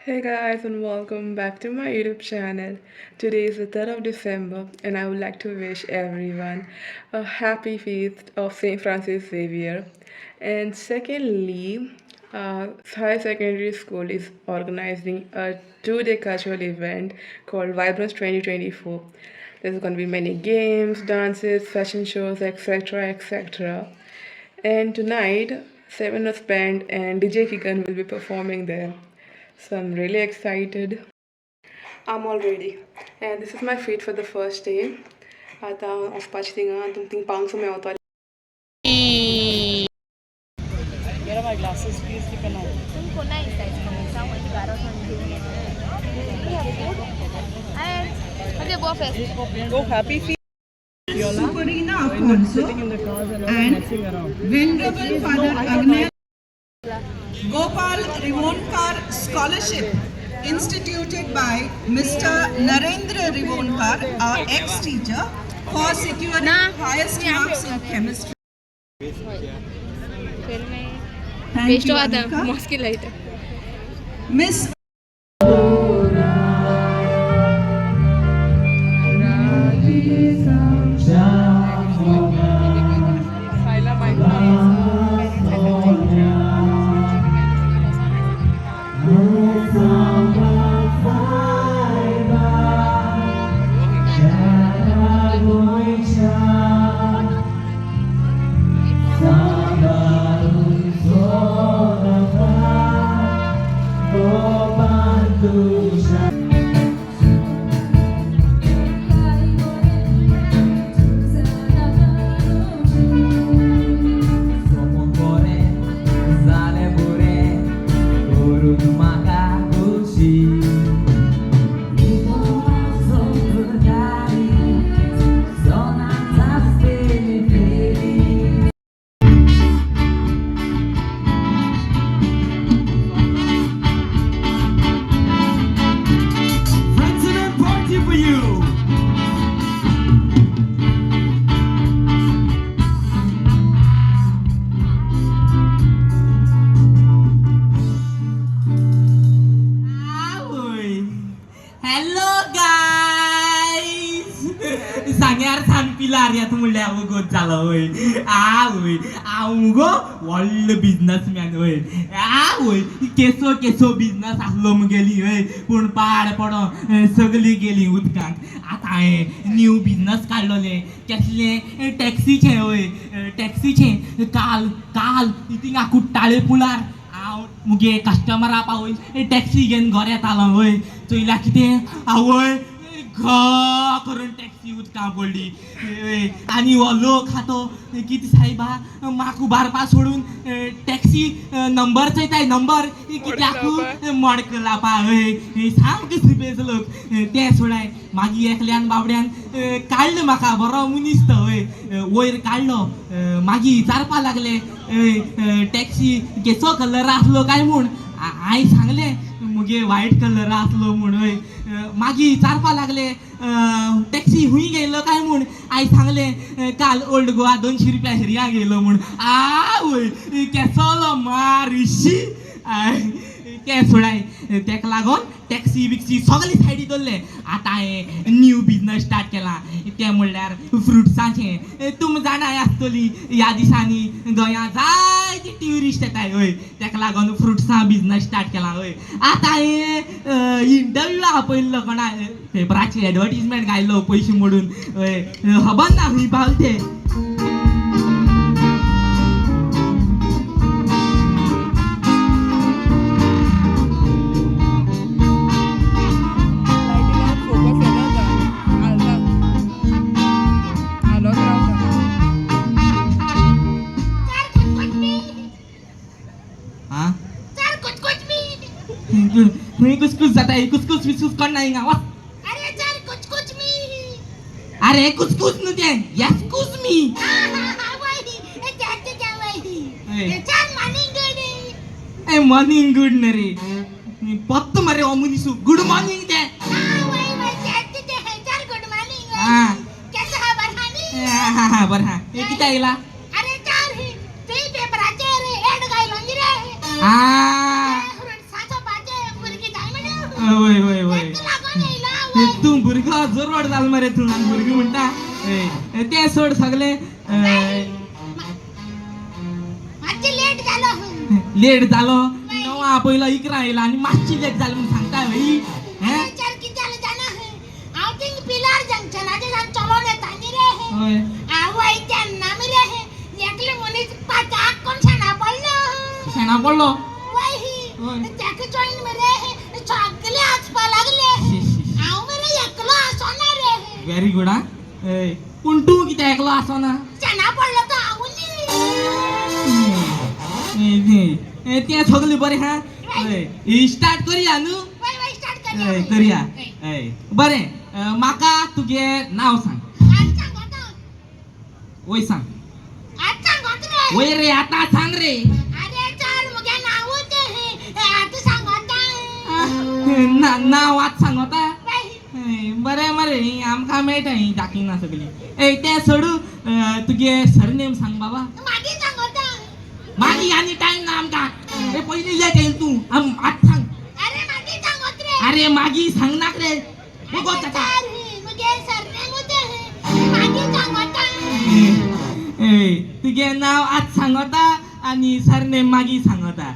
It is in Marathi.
Hey guys, and welcome back to my YouTube channel. Today is the 3rd of December, and I would like to wish everyone a happy feast of St. Francis Xavier. And secondly, High Secondary School is organizing a 2-day cultural event called Vibrance 2024. There's going to be many games, dances, fashion shows, etc. etc. And tonight, Seven of Band and DJ Kigan will be performing there. So I'm really excited. I'm all ready. And this is my feet for the first day. आता वचपाचें थिंगा तुमकां पावूंक सुद्दां मेवतोलें. Get my glasses, please. Keep an eye. Oh, happy feet. Superina Afonso and Venerable Father Agnes Gopal Rivonkar Scholarship instituted by Mr. Narendra Rivonkar, our ex-teacher, for securing highest marks in chemistry. Thank you, Anika. Miss सांग्यार सांगपिलार यात म्हणले हांव गोत जालो होय होय हांव मुगो व्हडलो बिझनसमॅन होय होय केसो केसो बिझनस आसलो मुगेली होय पूण पाड पडो सगळी गेली उदकांत आतां हांवें न्यू बिझनस काडलोले केसले टॅक्सीचे होय टॅक्सीचे काल काल थिंगा कुट्टाळे पुलार हांव मुगे कस्टमरा पावय टॅक्सी घेवन घरा येतालो होय चोयल्या कितें आवय करून टॅक्सी उदकां पडली आनी हो लोक हातो कितें सायबा म्हाका उबारपा सोडून टॅक्सी नंबर चयताय नंबर कित्याक मडक लावपा हय सामके सुबेज लोक ते सोडाय मागीर एकल्यान बाबड्यान काडलो म्हाका बरो मनीस तो हय वयर काडलो मागीर विचारपा लागले टॅक्सी केसो कलर आसलो काय म्हूण हांवें सांगलें मुगे व्हायट कलर आसलो म्हूण हय मागीर विचारपा लागले टॅक्सी हूंय गेलो काय म्हूण हांवें सांगलें काल ओल्ड गोवा 200 रुपया हेरया गेलो म्हूण आवय केसोलो मारिशी ते सोडाय तेका लागोन टॅक्सी बिक्सी सगळे सायडी दवरले आतां हांवें न्यू बिझनस स्टार्ट केला तें म्हणल्यार फ्रुट्सांचें तुमी जाणाय आसतली ह्या दिसांनी गोंयांत जायते ट्युरिस्ट येताय हय तेका लागोन फ्रुट्सां बिझनस स्टार्ट केला हय आतां हांवें इंटरव्यू आपयल्लो कोणा पेपराची एडवर्टिजमेंट घायलो पयशे मोडून हय खबर ना खंय पावले कुछ जाता है कुछ विसूस करना ही गावा अरे चल कुछ मी अरे कुछ नु दे यस कुछ मी वही क्या वही चल मॉर्निंग गुड न रे पत्त मरे ओमुनिसु गुड मॉर्निंग दे चल गुड मॉर्निंग कैसा है बरहानी हां बरहा हे किती आइला अरे चल ही ते पेपराचे रे एड गायलो रे हां साचो पाचे मुलगी जाय वय वय वय तू लागून येयला तू भुरगो जोरवाड जाल मरे तू आनी भुरगीं म्हणटा तें सोड सगलें मातशें लेट जालो लेट जालो नवा पयलो इकरा येयला आनी मातशी लेट जाली म्हूण सांगता भाई विचार कितें जालें जाणा हांव थिंग पिलार जंक्शनाचेर चलोन येता न्ही रे हय हांव वय तेन्ना मरे एकले मनीस पाटाक कोण शेणा पडलो शेणा पडलो वय ताका जोईन मरे सगले आचपा लागले हांव मरे एकलो आसोना रे व्हेरी गुड आं पूण तूं कितें एकलो आसोना शेणा पडलो तो हांव तें सगलें बरें हा स्टार्ट करुया न्हू वय स्टार्ट करुया बरें म्हाका तुजें नांव सांग आज सांगता वय सांग आज सांगत रे वय रे आतां सांग रे अरे चल मुगे नावच आता सांगता नांव आज सांगता वय बरें मरे आमकां मेळटा ही दाखयना सगळीं तें सोडू तुगे सरनेम सांग बाबा मागीर सांगता मागीर आनी टायम ना आमकां पयलीं लेट येयल तूं आज सांग अरे मागीर सांगत रे अरे मागीर सांगनाक रे बगो ताका मुगे सरनेम मागीर सांगता तुगे नांव आज सांगता आनी सरनेम मागीर सांगता